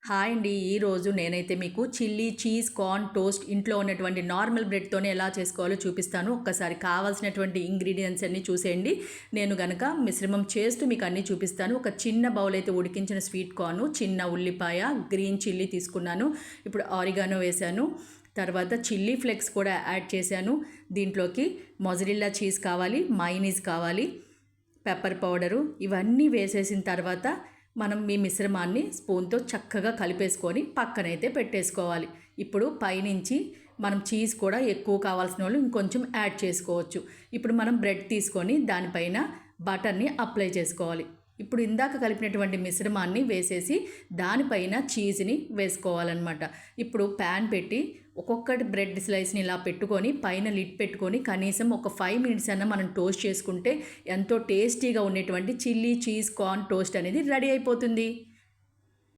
Hi అండి. ఈరోజు నేనైతే మీకు చిల్లీ చీజ్ కార్న్ టోస్ట్ ఇంట్లో ఉన్నటువంటి నార్మల్ బ్రెడ్తోనే ఎలా చేసుకోవాలో చూపిస్తాను. ఒక్కసారి కావాల్సినటువంటి ఇంగ్రీడియంట్స్ అన్నీ చూసేయండి. నేను గనక మిశ్రమం చేస్తూ మీకు అన్నీ చూపిస్తాను. ఒక చిన్న బౌల్ అయితే ఉడికించిన స్వీట్ కార్న్, చిన్న ఉల్లిపాయ, గ్రీన్ చిల్లీ తీసుకున్నాను. ఇప్పుడు ఆరిగానో వేశాను. తర్వాత చిల్లీ ఫ్లేక్స్ కూడా యాడ్ చేశాను. దీంట్లోకి మొజరెల్లా చీజ్ కావాలి, మయోనీస్ కావాలి, పెప్పర్ పౌడరు ఇవన్నీ వేసేసిన తర్వాత మనం మీ మిశ్రమాన్ని స్పూన్తో చక్కగా కలిపేసుకొని పక్కనైతే పెట్టేసుకోవాలి. ఇప్పుడు పైనుంచి మనం చీజ్ కూడా ఎక్కువ కావాల్సిన వాళ్ళు ఇంకొంచెం యాడ్ చేసుకోవచ్చు. ఇప్పుడు మనం బ్రెడ్ తీసుకొని దానిపైన బటర్ని అప్లై చేసుకోవాలి. ఇప్పుడు ఇందాక కలిపినటువంటి మిశ్రమాన్ని వేసేసి దానిపైన చీజ్ని వేసుకోవాలన్నమాట. ఇప్పుడు ప్యాన్ పెట్టి ఒక్కొక్కటి బ్రెడ్ స్లైస్ని ఇలా పెట్టుకొని పైన లిడ్ పెట్టుకొని కనీసం ఒక 5 మినిట్స్ అన్న మనం టోస్ట్ చేసుకుంటే ఎంతో టేస్టీగా ఉండేటువంటి చిల్లీ చీజ్ కార్న్ టోస్ట్ అనేది రెడీ అయిపోతుంది.